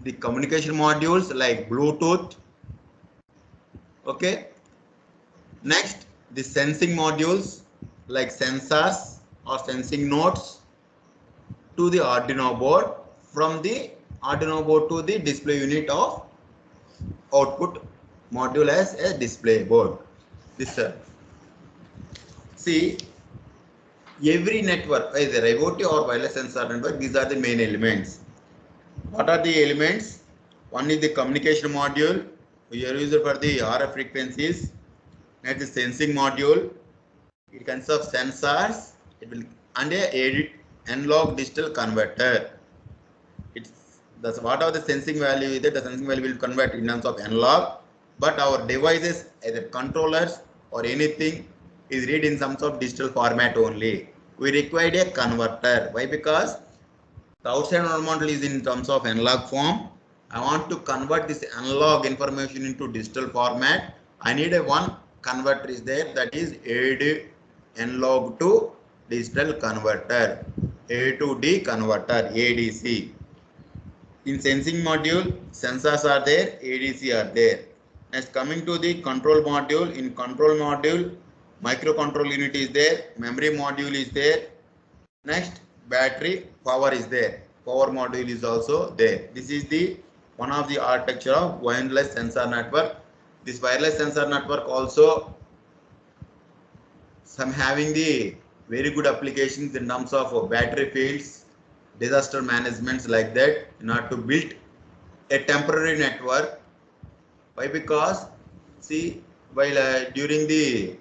the communication modules like Bluetooth. Okay. Next, the sensing modules like sensors or sensing nodes to the Arduino board, from the Arduino board to the display unit of output module as a display board. This see, every network, either IoT or wireless sensor network, these are the main elements. What are the elements? One is the communication module. We are used for the RF frequencies. Next, the sensing module. It consists of sensors. It will and a analog digital converter. It's that's whatever the sensing value is there. The sensing value will convert in terms of analog. But our devices, either controllers or anything, is read in terms of digital format only. We require a converter. Why? Because the outside environment is in terms of analog form. I want to convert this analog information into digital format. I need a one converter is there, that is AD analog to digital converter, A to D converter, ADC. In sensing module, sensors are there, ADC are there. Next, coming to the control module. In control module, microcontrol unit is there, memory module is there. Next, battery power is there. Power module is also there. This is the one of the architecture of wireless sensor network. This wireless sensor network also some having the very good applications in terms of battery fields, disaster managements like that, in order to build a temporary network. Why? Because see, while during the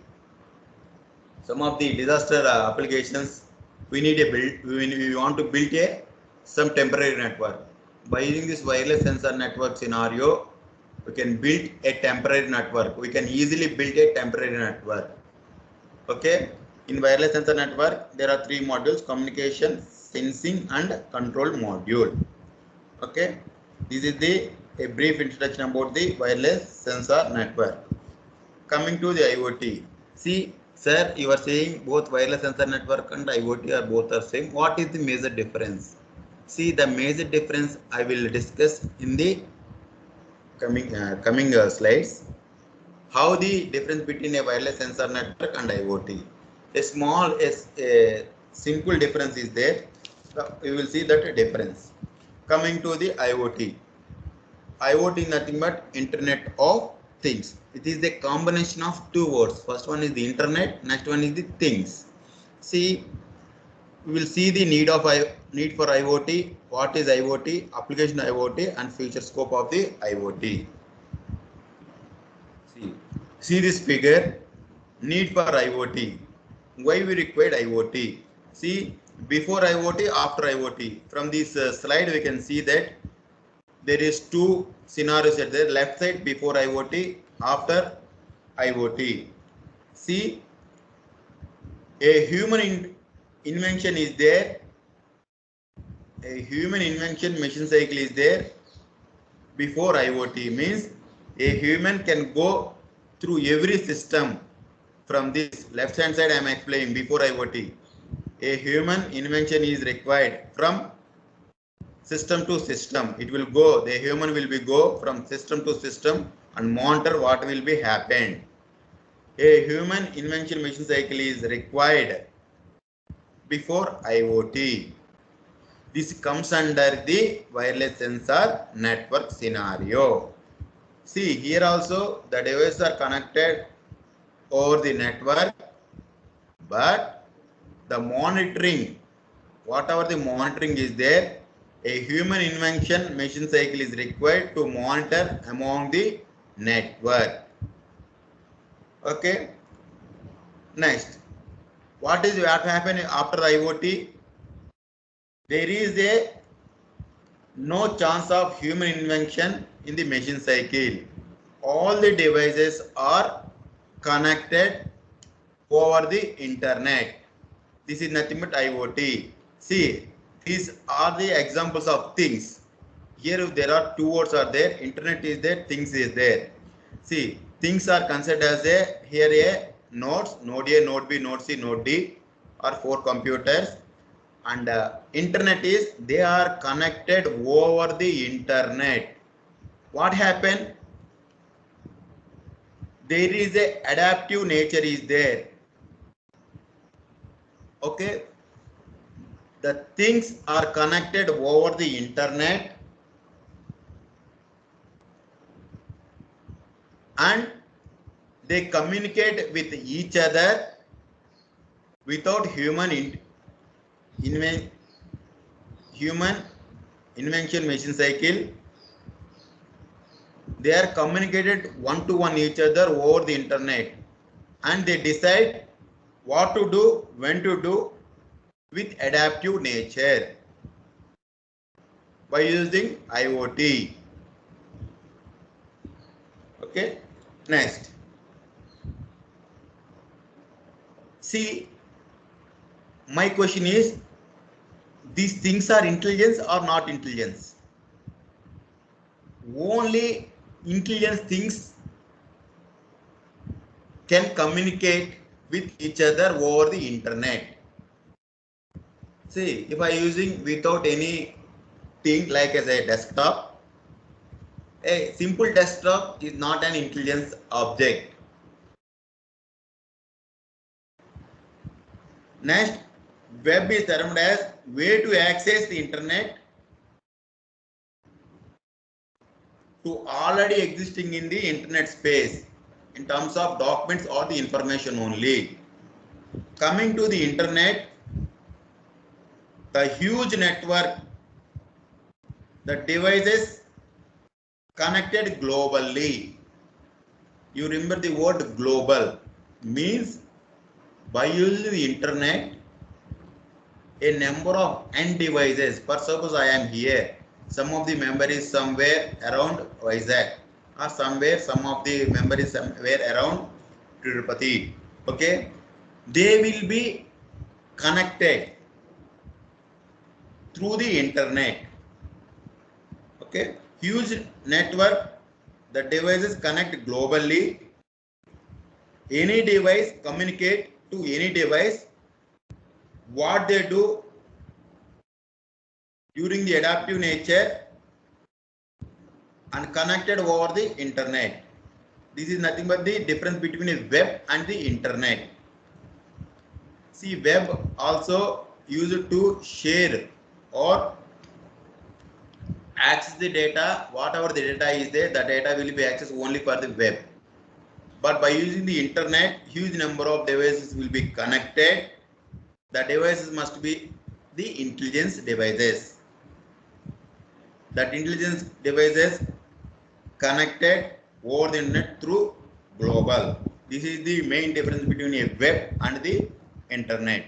some of the disaster applications, we need a build. We want to build a some temporary network. By using this wireless sensor network scenario, we can build a temporary network. We can easily build a temporary network. Okay. In wireless sensor network, there are three modules: communication, sensing, and control module. Okay. This is a brief introduction about the wireless sensor network. Coming to the IoT. See, sir, you are saying both wireless sensor network and IoT are both the same. What is the major difference? See, the major difference I will discuss in the coming slides. How the difference between a wireless sensor network and IoT. A simple difference is there. So you will see that difference. Coming to the IoT. IoT is nothing but Internet of Things. It is the combination of two words. First one is the Internet, next one is the things. See, we will see the need for IoT, what is IoT, application IoT, and future scope of the IoT. See this figure, need for IoT. Why we required IoT? See, before IoT, after IoT. From this slide, we can see that there is two scenarios at the left side: before IoT, after IoT. See, a human invention is there. A human invention machine cycle is there before IoT. Means a human can go through every system. From this left hand side, I am explaining before IoT. A human invention is required from system to system. It will go, the human will be go from system to system and monitor what will be happened. A human invention machine cycle is required before IoT. This comes under the wireless sensor network scenario. See, here also the devices are connected over the network, but the monitoring, whatever the monitoring is there, a human invention machine cycle is required to monitor among the network. Okay. Next, what happened after IoT? There is a no chance of human invention in the machine cycle. All the devices are connected over the internet. This is nothing but IoT. See, these are the examples of things. Here there are two words are there. Internet is there, things is there. See, things are considered as a nodes, node A, node B, node C, node D, are four computers. and internet is they are connected over the internet. What happened? There is a adaptive nature is there. Okay, the things are connected over the internet and they communicate with each other without human invention machine cycle. They are communicated one to one each other over the internet and they decide what to do, when to do with adaptive nature by using IoT. Okay, next. See, my question is, these things are intelligence or not intelligence? Only intelligent things can communicate with each other over the internet. See, if I using without any thing like as a desktop, a simple desktop is not an intelligence object. Next, web is termed as way to access the internet to already existing in the internet space in terms of documents or the information only. Coming to the internet, the huge network, the devices connected globally. You remember the word global means by using the internet, a number of end devices. For suppose I am here, some of the member is somewhere around Vizag, or somewhere some of the member is somewhere around Tirupati. Okay, they will be connected through the internet. Okay, huge network, the devices connect globally. Any device communicate to any device. What they do during the adaptive nature and connected over the internet. This is nothing but the difference between a web and the internet. See, web also used to share or access the data. Whatever the data is there, the data will be accessed only for the web. But by using the internet, huge number of devices will be connected. The devices must be the intelligence devices. That intelligence devices connected over the internet through global. This is the main difference between a web and the internet.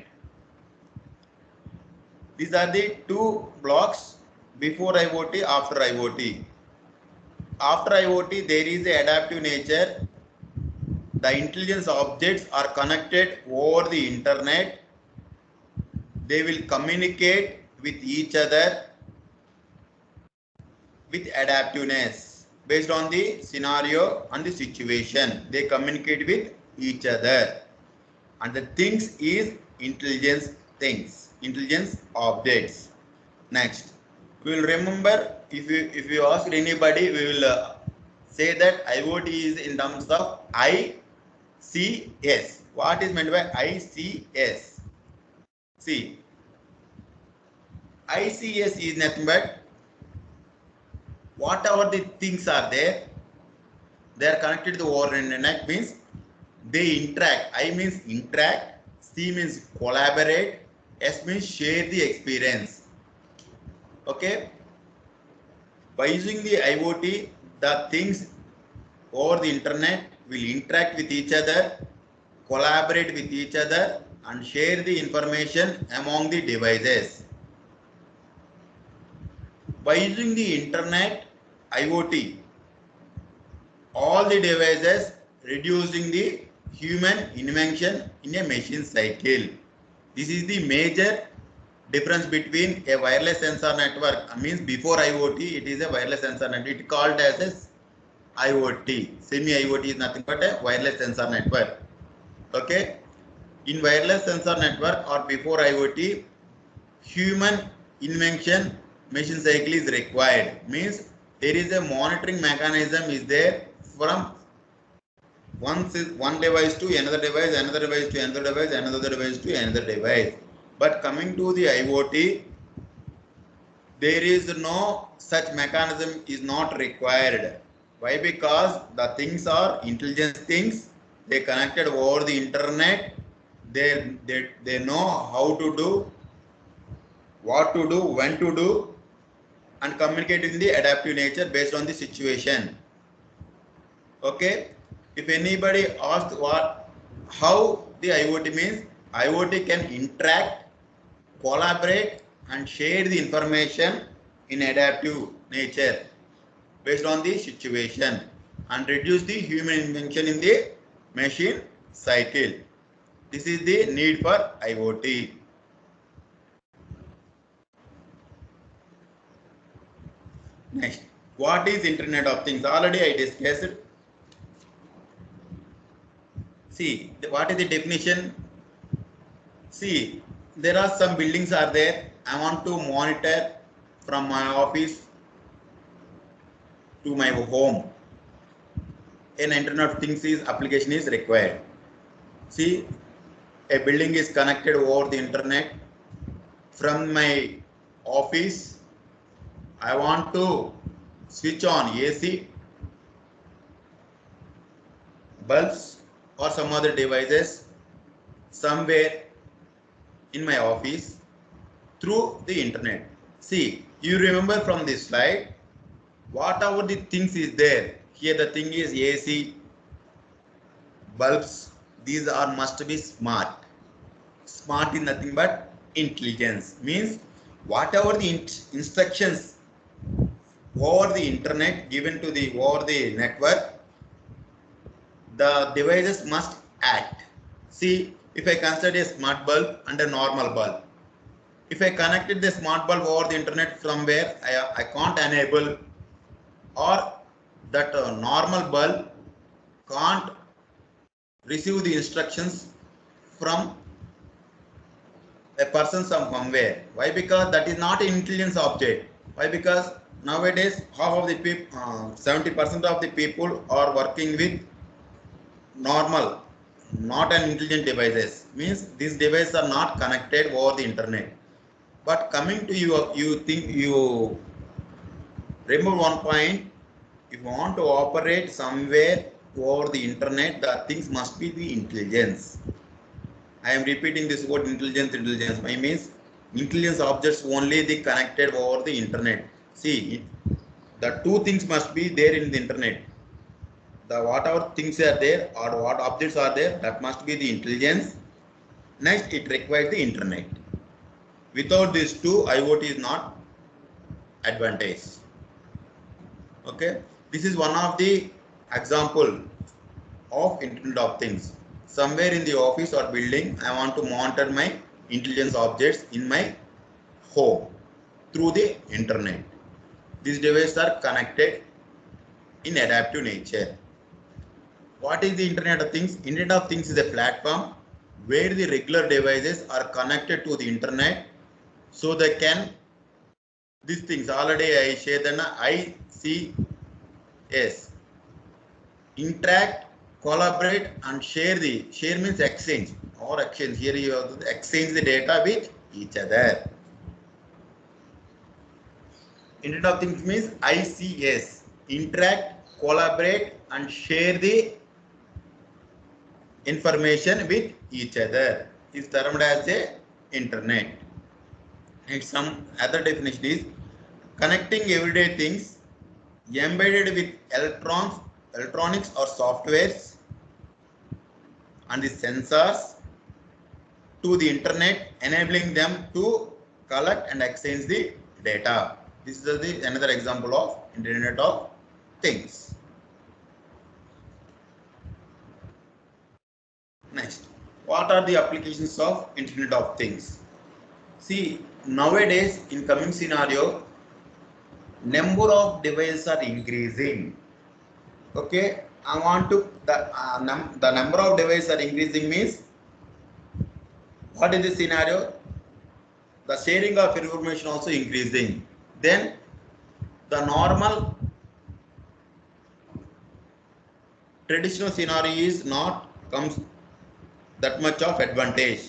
These are the two blocks, before IoT, after IoT. After IoT, there is the adaptive nature. The intelligence objects are connected over the internet. They will communicate with each other with adaptiveness based on the scenario and the situation. They communicate with each other. And the things is intelligence things, intelligence objects. Next, we will remember, if you ask anybody, we will say that IoT is in terms of ICS. What is meant by ICS? See, ICS is nothing but whatever the things are there, they are connected to the over internet, means they interact. I means interact, C means collaborate, S means share the experience. Okay, by using the IoT, the things over the internet will interact with each other, collaborate with each other and share the information among the devices. By using the internet, IoT, all the devices reducing the human invention in a machine cycle. This is the major difference between a wireless sensor network. Means before IoT, it is a wireless sensor network. It is called as IoT. Semi-IoT is nothing but a wireless sensor network. Okay. In wireless sensor network or before IoT, human invention machine cycle is required. Means there is a monitoring mechanism is there from one device to another device, another device to another device, another device to another device. But coming to the IoT, there is no such mechanism is not required. Why? Because the things are intelligent things. They connected over the internet. They know how to do, what to do, when to do, and communicate in the adaptive nature based on the situation. Okay. If anybody asks how the IoT means, IoT can interact, collaborate, and share the information in adaptive nature based on the situation and reduce the human intervention in the machine cycle. This is the need for IoT. Next, what is Internet of Things? Already I discussed. See, what is the definition? See, there are some buildings are there. I want to monitor from my office to my home. An Internet of Things application is required. See, a building is connected over the internet. From my office, I want to switch on AC, bulbs, or some other devices somewhere in my office through the internet. See, you remember from this slide, whatever the things is there. Here the thing is AC, bulbs. These are must be smart. Smart is nothing but intelligence. Means whatever the instructions over the internet given to the over the network, the devices must act. See, if I consider a smart bulb and a normal bulb, if I connected the smart bulb over the internet from where I can't enable, or that normal bulb can't receive the instructions from a person somewhere. Why? Because that is not an intelligence object. Why? Because nowadays half of the people, 70% of the people are working with normal, not an intelligent devices. Means these devices are not connected over the internet. But coming to you remember one point. If you want to operate somewhere over the internet, the things must be the intelligence. I am repeating this word intelligence. I means intelligence objects only the connected over the internet. See, the two things must be there in the internet. The whatever things are there or what objects are there, that must be the intelligence. Next, it requires the internet. Without these two, IoT is not advantage. Okay, this is one of the example of Internet of Things. Somewhere in the office or building, I want to monitor my intelligence objects in my home through the internet. These devices are connected in adaptive nature. What is the Internet of Things? Internet of Things is a platform where the regular devices are connected to the internet, so they can these things already I shared an ICS interact, collaborate, and share. The share means exchange or exchange. Here you have to exchange the data with each other. Internet of Things means ICS interact, collaborate, and share the information with each other. Is termed as a internet. And some other definition is connecting everyday things embedded with electronics or softwares and the sensors to the internet, enabling them to collect and exchange the data. This is another example of Internet of Things. Next, what are the applications of Internet of Things? See, nowadays in coming scenario, number of devices are increasing. Okay, I want to the number of devices are increasing means what is the scenario? the sharing of information also increasing. Then the normal traditional scenario is not comes that much of advantage.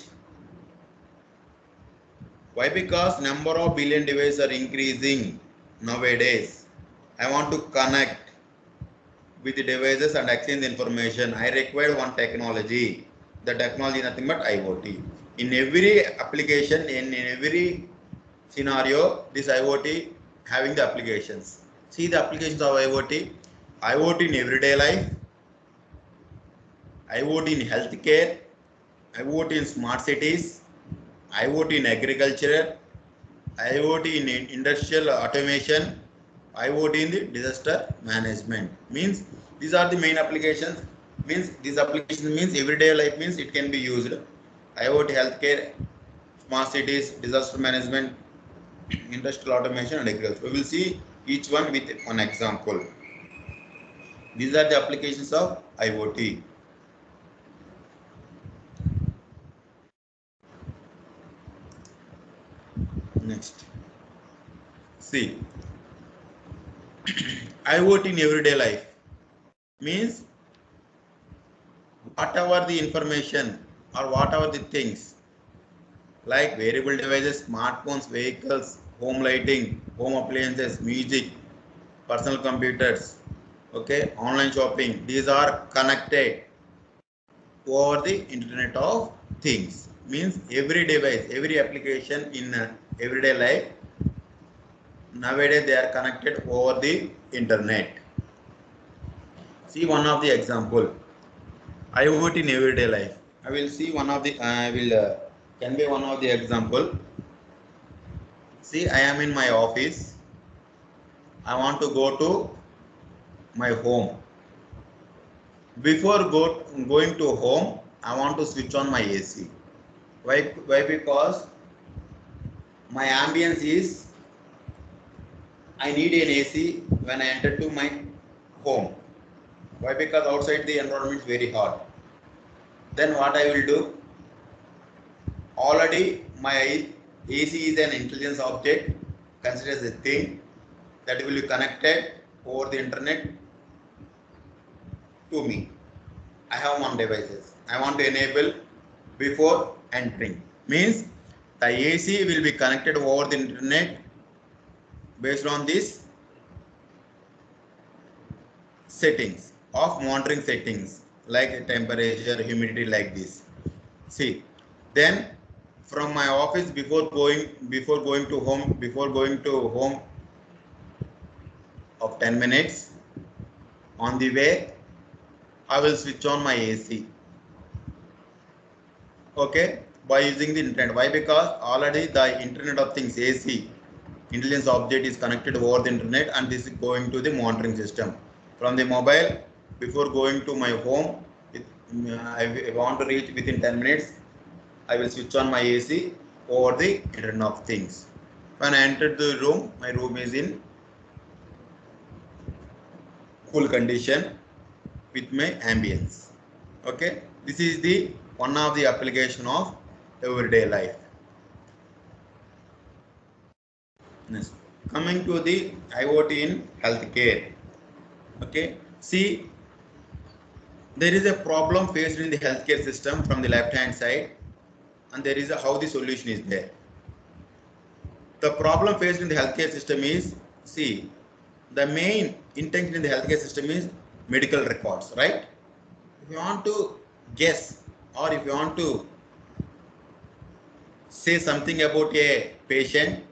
Why? Because number of billion devices are increasing nowadays. I want to connect with the devices and exchange information. I require one technology. The technology is nothing but IoT. In every application, in every scenario, this IoT having the applications. See the applications of IoT. IoT in everyday life, IoT in healthcare, IoT in smart cities, IoT in agriculture, IoT in industrial automation, IoT in the disaster management. Means these are the main applications. Means these applications means everyday life means it can be used. IoT, healthcare, smart cities, disaster management, industrial automation, and agriculture. We will see each one with one example. These are the applications of IoT. Next, see IoT in everyday life means whatever the information or whatever the things like wearable devices, smartphones, vehicles, home lighting, home appliances, music, personal computers, okay, online shopping, these are connected over the Internet of Things. Means every device, every application in everyday life, nowadays they are connected over the Internet. See one of the example, IoT in everyday life. I will see one of the, I will convey one of the example. See, I am in my office. I want to go to my home. Before going to home, I want to switch on my AC. Why? Because my ambience is, I need an AC when I enter to my home. Why? Because outside the environment is very hot. Then what I will do? Already my AC is an intelligence object, considered as a thing that will be connected over the internet to me. I have one devices. I want to enable before entering. Means the AC will be connected over the internet based on this settings of monitoring settings like temperature, humidity, like this. See, then from my office before going to home of 10 minutes, on the way I will switch on my AC. Okay, by using the internet. Why? Because already the Internet of Things, AC, intelligence object, is connected over the internet, and this is going to the monitoring system from the mobile. Before going to my home, I want to reach within 10 minutes, I will switch on my AC over the Internet of Things. When I entered the room, my room is in cool condition with my ambience. Okay, this is the one of the application of everyday life. Next, coming to the IoT in healthcare. Okay, see, there is a problem faced in the healthcare system from the left hand side, and there is a how the solution is there. The problem faced in the healthcare system is, see, the main intention in the healthcare system is medical records, right? If you want to guess or if you want to say something about a patient,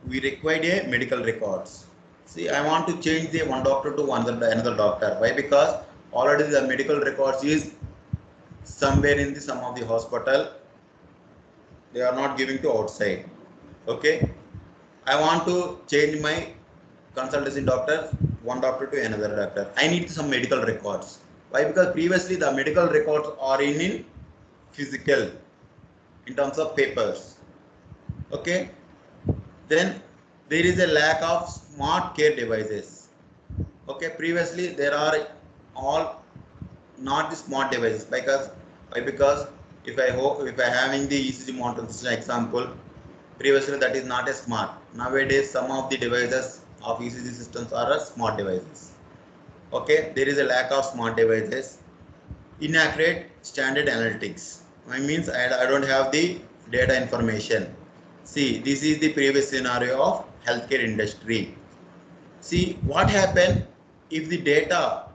we require a medical records. See, I want to change the one doctor to another doctor. Why? Because already the medical records is somewhere in the some of the hospital. They are not giving to outside. Okay. I want to change my consultation doctor, one doctor to another doctor. I need some medical records. Why? Because previously the medical records are in physical, in terms of papers. Okay. Then there is a lack of smart care devices. Okay. Previously there are all not the smart devices. Because why? Because if I having the ECG monitoring system example, Previously, that is not a smart. Nowadays, some of the devices of ECG systems are smart devices. Okay, there is a lack of smart devices. Inaccurate standard analytics. I means I don't have the data information. See, this is the previous scenario of healthcare industry. See what happened if the data,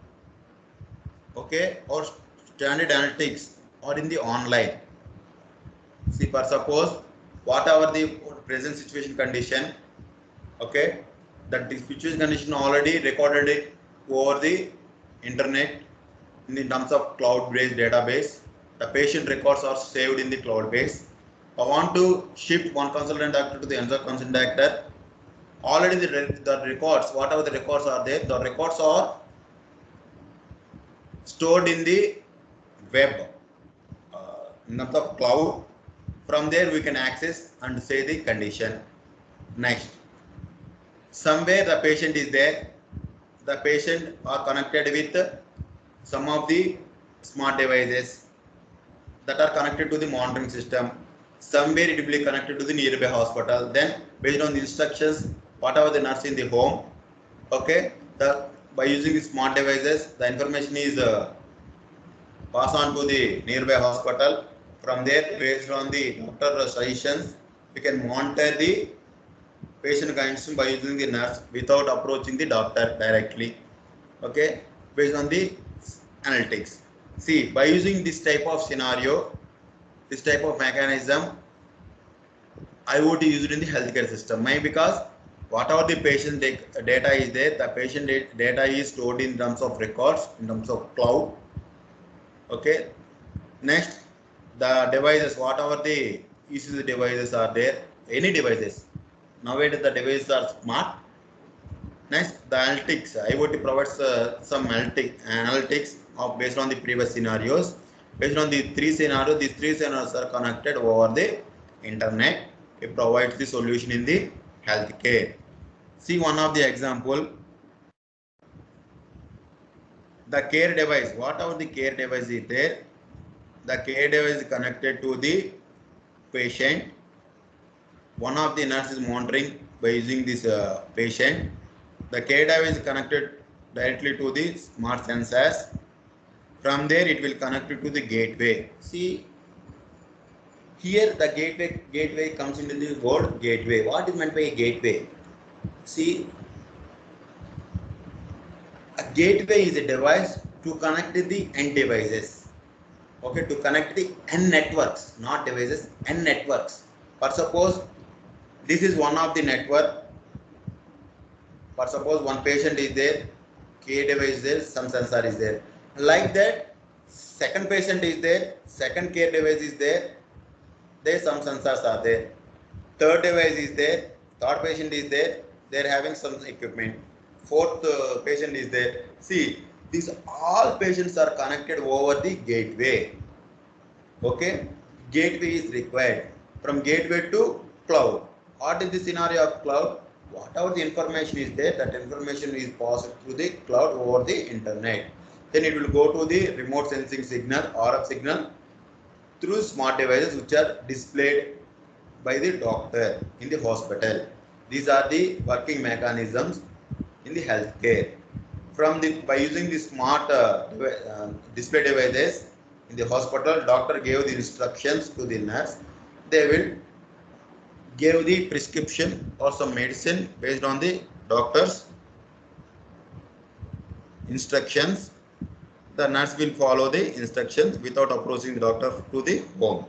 okay, or standard analytics are in the online. See, for suppose whatever the present situation condition, okay, that the situation condition already recorded it over the internet in terms of cloud-based database. The patient records are saved in the cloud base. I want to shift one consultant doctor to the another consultant doctor. Already the records, whatever the records are there, the records are stored in the web, in terms of cloud. From there we can access and say the condition. Next, somewhere the patient is there. The patient are connected with some of the smart devices that are connected to the monitoring system. Somewhere it will be connected to the nearby hospital. Then based on the instructions, whatever the nurse in the home, okay, by using the smart devices, the information is passed on to the nearby hospital. From there, based on the doctor suggestions, we can monitor the patient condition by using the nurse without approaching the doctor directly. Okay, based on the analytics. See, by using this type of scenario, this type of mechanism, IoT used in the healthcare system. Why? Because whatever the patient data is there, the patient data is stored in terms of records, in terms of cloud. Okay. Next, the devices, whatever the ECG devices are there, any devices. Nowadays, the devices are smart. Next, the analytics. IoT provides some analytics of based on the previous scenarios. Based on the three scenarios, these three scenarios are connected over the internet. It provides the solution in the healthcare. See one of the example. The care device, whatever the care device is there, the care device is connected to the patient. One of the nurse is monitoring by using this patient. The care device is connected directly to the smart sensors. From there, it will connect it to the gateway. See, here the gateway comes into the word gateway. What is meant by a gateway? See, a gateway is a device to connect the end devices. Okay, to connect the end networks, not devices, end networks. For suppose this is one of the network. For suppose one patient is there, care device is there, some sensor is there. Like that, second patient is there, second care device is there, some sensors are there. Third device is there, third patient is there, they're having some equipment. Fourth patient is there. See, these all patients are connected over the gateway. Okay, gateway is required. From gateway to cloud. What is the scenario of cloud? Whatever the information is there, that information is passed through the cloud over the internet. Then it will go to the remote sensing signal, RF signal, through smart devices which are displayed by the doctor in the hospital. These are the working mechanisms in the healthcare. By using the smart display devices in the hospital, doctor gave the instructions to the nurse. They will give the prescription or some medicine based on the doctor's instructions. The nurse will follow the instructions without approaching the doctor to the home.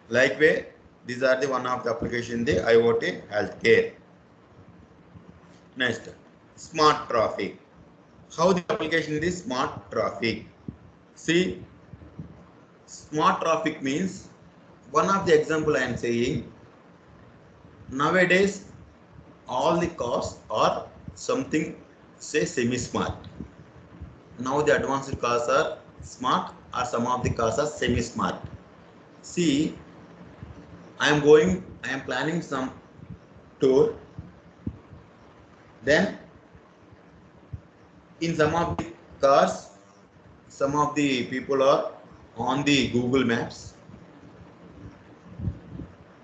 Likewise, these are the one of the application in the IoT healthcare. Next, smart traffic. How the application is smart traffic? See, smart traffic means one of the example I am saying. Nowadays, all the cars are something say semi-smart. Now the advanced cars are smart, or some of the cars are semi-smart. See, I am planning some tour. Then in some of the cars, some of the people are on the Google Maps,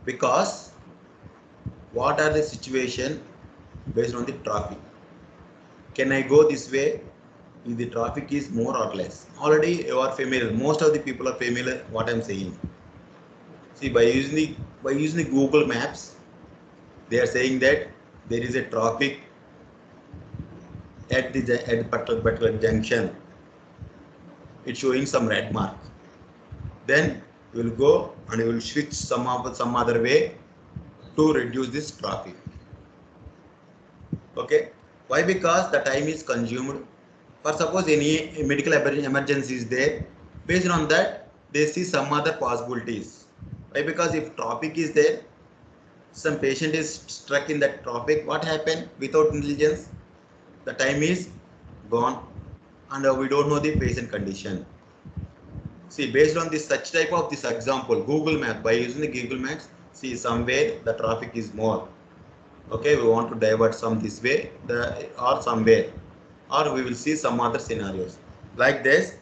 because what are the situation based on the traffic. Can I go this way if the traffic is more or less? Already you are familiar. Most of the people are familiar what I'm saying. See, by using the Google Maps, they are saying that there is a traffic at the particular junction. It's showing some red mark. Then you will go and you will switch some other way to reduce this traffic. Okay, why? Because the time is consumed. For suppose any medical emergency is there, based on that they see some other possibilities. Why? Because if traffic is there, some patient is stuck in that traffic, what happened? Without intelligence, the time is gone and we don't know the patient condition. See, based on this such type of this example, Google Maps, by using the Google Maps, see somewhere the traffic is more. Okay, we want to divert some this way or somewhere, or we will see some other scenarios like this.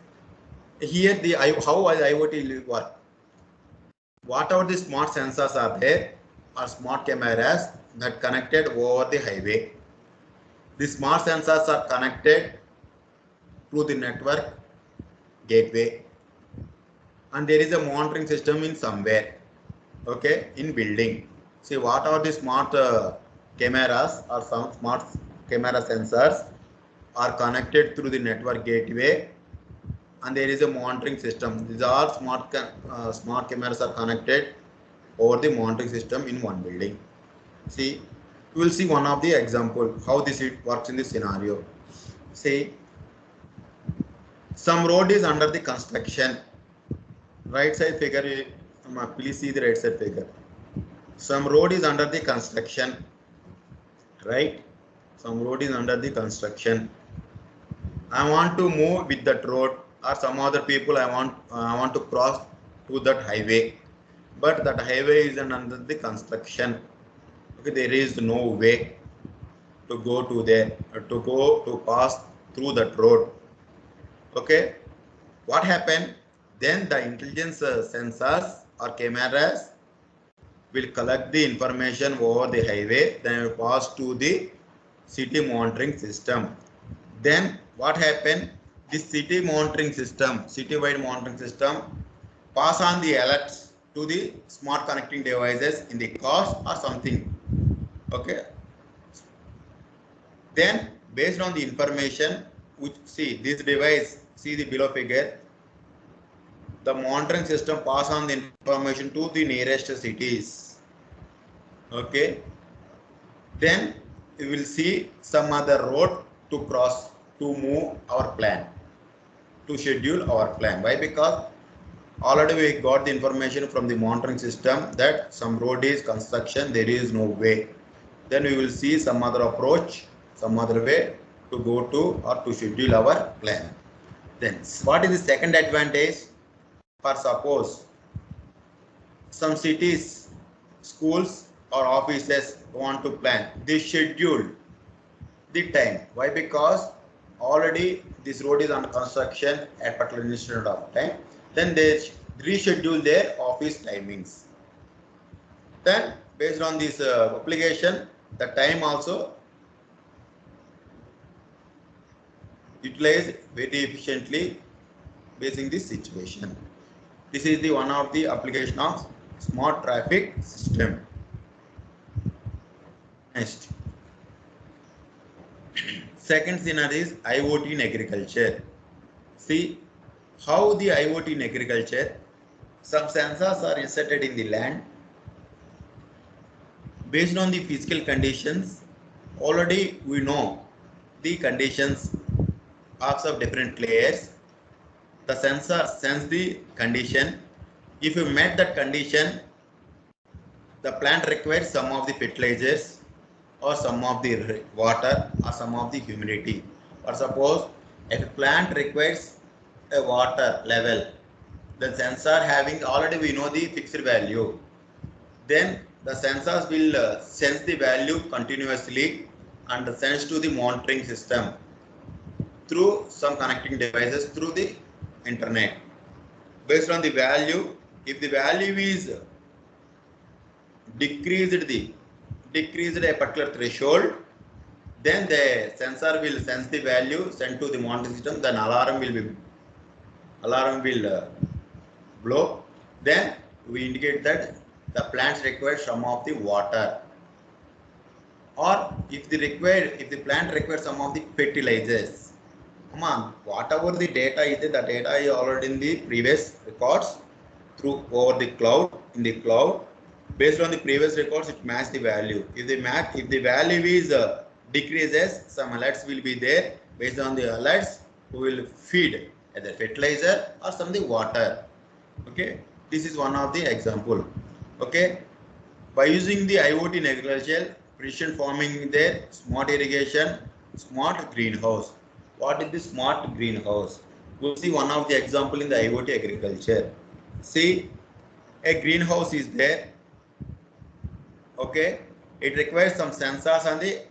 Here the how IoT will work. Whatever the smart sensors are there are smart cameras that connected over the highway. The smart sensors are connected to the network gateway, and there is a monitoring system in somewhere. Okay, in building. See, what are the smart cameras or some smart camera sensors are connected through the network gateway, and there is a monitoring system. These are smart cameras are connected over the monitoring system in one building. See, we will see one of the example how this it works in this scenario. See, some road is under the construction. Right side figure, please see the right side figure. Some road is under the construction, right? Some road is under the construction. I want to move with that road, or some other people I want to cross to that highway, but that highway is under the construction. Okay, there is no way to go to there, to pass through that road. Okay, what happened? Then the intelligence sensors or cameras will collect the information over the highway, then will pass to the city monitoring system. Then what happened? This city monitoring system, citywide monitoring system, pass on the alerts to the smart connecting devices in the cars or something. Okay. Then based on the information, which see this device, see the below figure, the monitoring system pass on the information to the nearest cities. Okay. Then we will see some other road to cross to move our plan, to schedule our plan. Why? Because already we got the information from the monitoring system that some road is construction, there is no way. Then we will see some other approach, some other way to go to or to schedule our plan. Then what is the second advantage? For suppose some cities, schools or offices want to plan, they schedule the time. Why? Because already this road is under construction at particular instant of time. Then they reschedule their office timings. Then based on this application, the time also utilized very efficiently based on this situation. This is the one of the application of smart traffic system. Next, second scenario is IoT in agriculture. See how the IoT in agriculture, some sensors are inserted in the land based on the physical conditions. Already we know the conditions of different layers. The sensor sense the condition. If you met that condition, the plant requires some of the fertilizers or some of the water or some of the humidity. Or suppose if a plant requires a water level, the sensor having already we know the fixed value, then the sensors will sense the value continuously and sends to the monitoring system through some connecting devices through the internet. Based on the value, if the value is decreased a particular threshold, then the sensor will sense the value, sent to the monitoring system, then alarm will blow. Then we indicate that the plants require some of the water, or if the plant requires some of the fertilizers. Come on, whatever the data is, the data is already in the previous records through over the cloud, in the cloud. Based on the previous records, it matches the value. If the value is decreases, some alerts will be there. Based on the alerts, we will feed either fertilizer or some of the water. Okay, this is one of the example. Okay, by using the IoT in agriculture, precision farming there, smart irrigation, smart greenhouse. What is the smart greenhouse? We'll see one of the example in the IoT agriculture. See, a greenhouse is there. Okay, it requires some sensors and the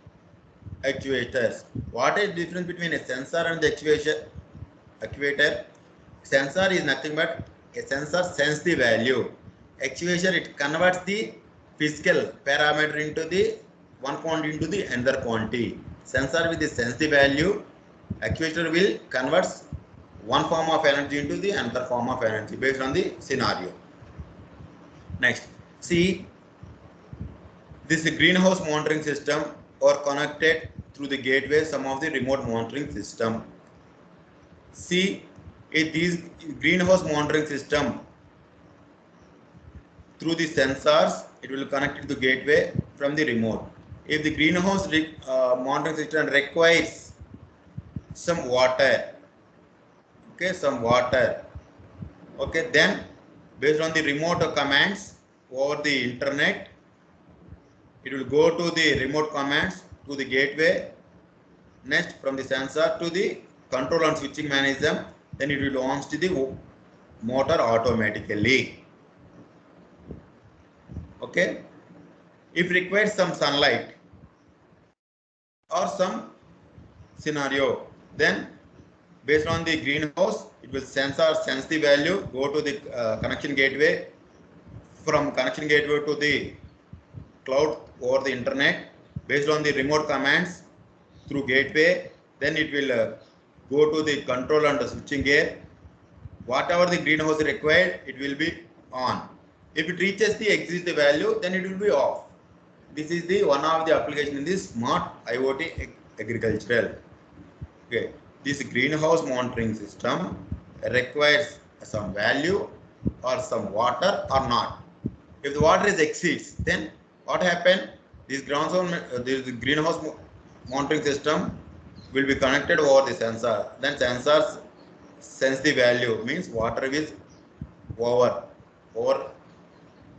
actuators. What is the difference between a sensor and the actuator? Sensor is nothing but a sensor sense the value. Actuator, it converts the physical parameter into the one quantity into the another quantity. Sensor will sense the value. Actuator will convert one form of energy into the another form of energy based on the scenario. Next, see, this greenhouse monitoring system are connected through the gateway some of the remote monitoring system. See, if these greenhouse monitoring system through the sensors, it will connect to the gateway from the remote. If the greenhouse monitoring system requires some water, okay, some water, okay, then based on the remote commands over the internet, it will go to the remote commands to the gateway. Next, from the sensor to the control and switching mechanism, then it will launch to the motor automatically. Okay, if requires some sunlight or some scenario, then based on the greenhouse, it will sense the value, go to the connection gateway, from connection gateway to the cloud over the internet, based on the remote commands through gateway, then it will go to the control and the switching gear. Whatever the greenhouse required, it will be on. If it reaches the exit value, then it will be off. This is the one of the application in this smart IoT agricultural. Okay, this greenhouse monitoring system requires some value or some water or not. If the water is exceeds, then what happen? This greenhouse monitoring system will be connected over the sensor. Then sensors sense the value, means water is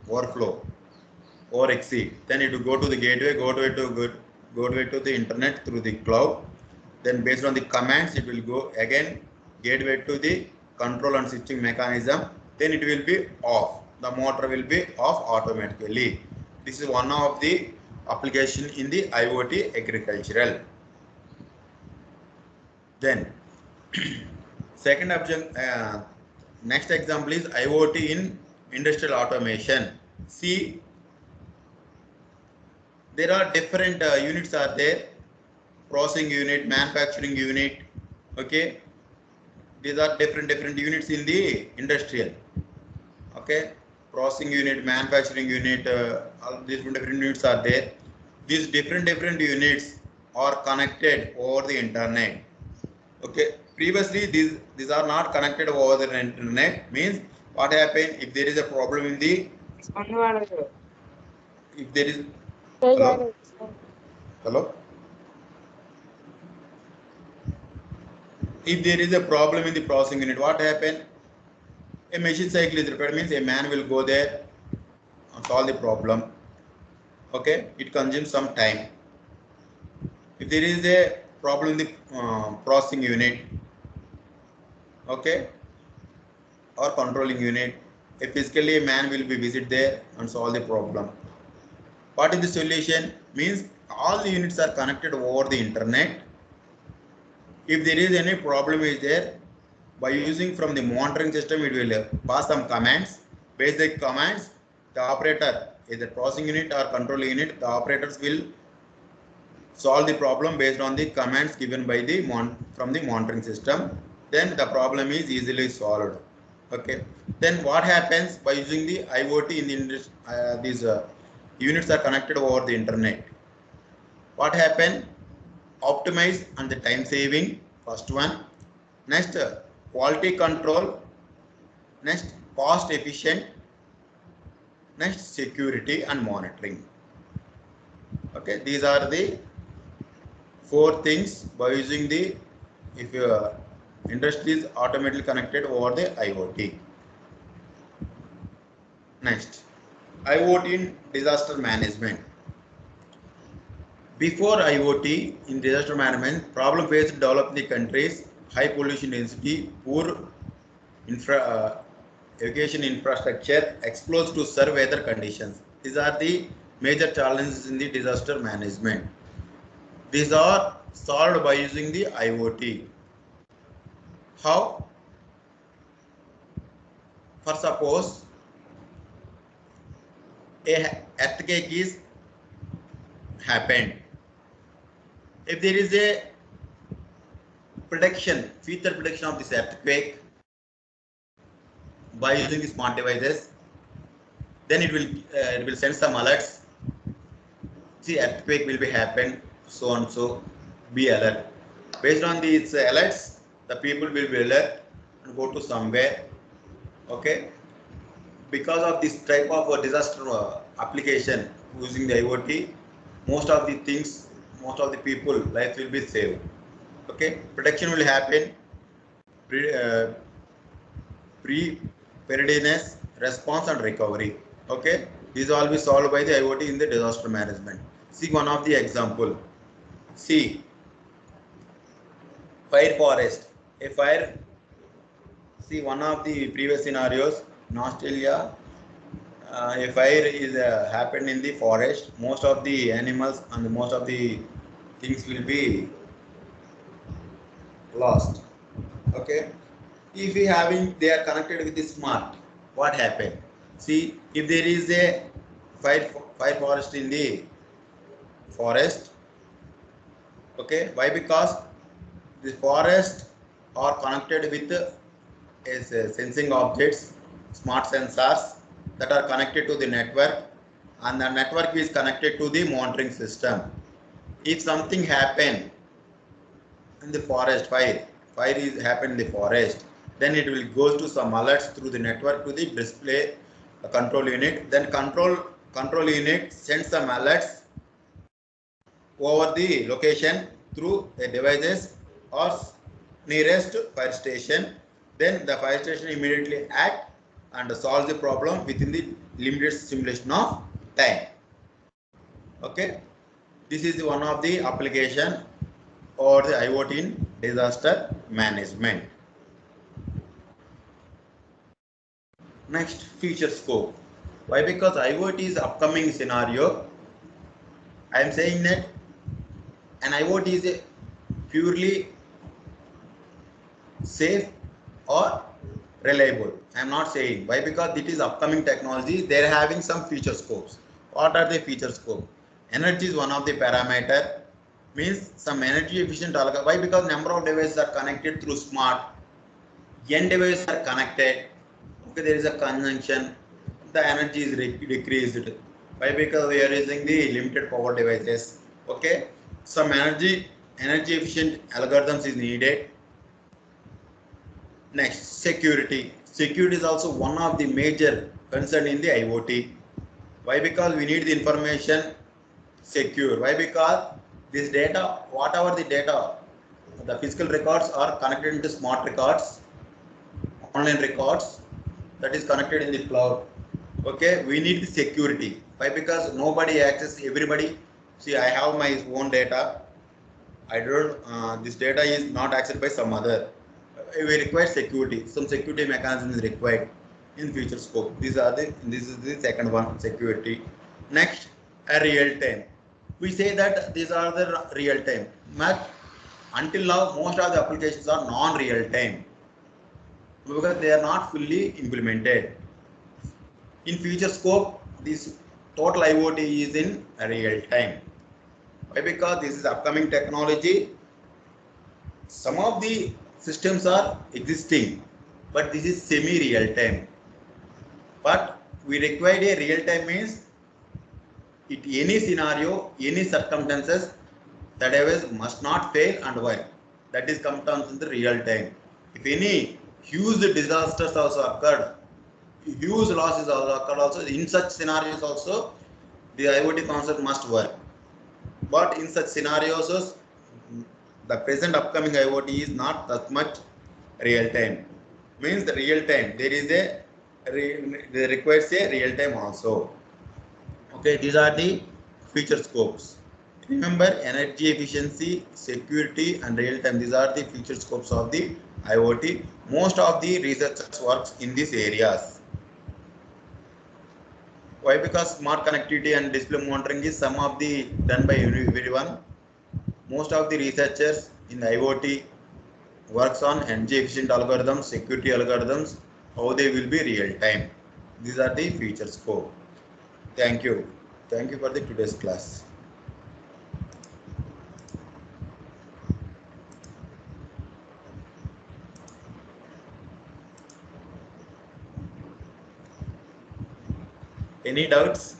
overflow, or exceed. Then it will go to the gateway, go to the internet through the cloud. Then based on the commands, it will go again gateway to the control and switching mechanism. Then it will be off. The motor will be off automatically. This is one of the application in the IoT agricultural. Then next example is IoT in industrial automation. See, there are different units are there. Processing unit, manufacturing unit. Okay, these are different units in the industrial. Okay, processing unit, manufacturing unit, all these different units are there. These different units are connected over the internet. Okay, previously these are not connected over the internet. Means what happened if there is a problem in the, if there is, hello, if there is a problem in the processing unit, what happened? A machine cycle is repaired, means a man will go there and solve the problem. Okay, it consumes some time. If there is a problem in the processing unit, okay, or controlling unit, physically a man will be visit there and solve the problem. What is the solution? Means all the units are connected over the internet. If there is any problem is there, by using from the monitoring system, it will pass some commands. Basic commands, the operator either processing unit or control unit, the operators will solve the problem based on the commands given by the from the monitoring system. Then the problem is easily solved. Okay. Then what happens by using the IoT in the these units are connected over the internet? What happen? Optimize and the time saving. First one. Next, quality control. Next, cost efficient. Next, security and monitoring. Okay, these are the 4 things by using the, if your industry is automatically connected over the IoT. Next, IoT in disaster management. Before IoT in disaster management, problem faced developing the countries, high pollution density, poor irrigation infrastructure, exposed to severe weather conditions. These are the major challenges in the disaster management. These are solved by using the IoT. How? For suppose a earthquake is happened. If there is a future prediction of this earthquake by using the smart devices, then it will send some alerts. See, earthquake will be happen, so and so, be alert. Based on these alerts, the people will be alert and go to somewhere. Okay. Because of this type of disaster application using the IoT, most of the people life will be saved. Okay, protection will happen, preparedness, response and recovery. Okay, these all be solved by the IoT in the disaster management. See one of the example. See, fire forest. A fire. See one of the previous scenarios in Australia. A fire is happened in the forest. Most of the animals and most of the things will be lost. Okay. If they are connected with the smart, what happened? See, if there is a fire forest in the forest, okay, why? Because the forest are connected with sensing objects, smart sensors that are connected to the network, and the network is connected to the monitoring system. If something happen in the forest, fire is happen in the forest, then it will go to some alerts through the network to the display control unit. Then control unit sends some alerts over the location through the devices or nearest fire station. Then the fire station immediately act and solve the problem within the limited simulation of time. Okay, this is one of the application or the IoT in disaster management. Next, feature scope. Why? Because IoT is upcoming scenario. I am saying that an IoT is a purely safe or reliable. I am not saying. Why? Because it is upcoming technology. They are having some feature scopes. What are the feature scope? Energy is one of the parameter. Means some energy efficient. Why? Because number of devices are connected through smart. N devices are connected. Okay, there is a conjunction. The energy is decreased. Why? Because we are using the limited power devices. Okay, some energy efficient algorithms is needed. Next, security. Security is also one of the major concern in the IoT. Why? Because we need the information secure. Why? Because this data, whatever the data, the physical records are connected into smart records, online records that is connected in the cloud. Okay, we need the security. Why? Because nobody access, everybody. See, I have my own data. I don't. This data is not accessed by some other. We require security. Some security mechanism is required in future scope. This is the second one, security. Next, a real time. We say that these are the real time. But until now, most of the applications are non-real time because they are not fully implemented. In future scope, this total IoT is in real time. Why? Because this is upcoming technology. Some of the systems are existing, but this is semi-real time. But we require a real time means it any scenario, any circumstances, that device must not fail and work. That is comes down to the real time. If any huge disasters also occurred, huge losses also occurred also, in such scenarios also, the IoT concept must work. But in such scenarios, the present upcoming IoT is not that much real time. Means the real time, there is a, there requires a real time also. Okay, these are the feature scopes. Remember, energy efficiency, security, and real time. These are the feature scopes of the IoT. Most of the researchers works in these areas. Why? Because smart connectivity and display monitoring is some of the done by everyone. Most of the researchers in IoT works on energy efficient algorithms, security algorithms, how they will be real time. These are the feature scope. Thank you. Thank you for the today's class. Any doubts?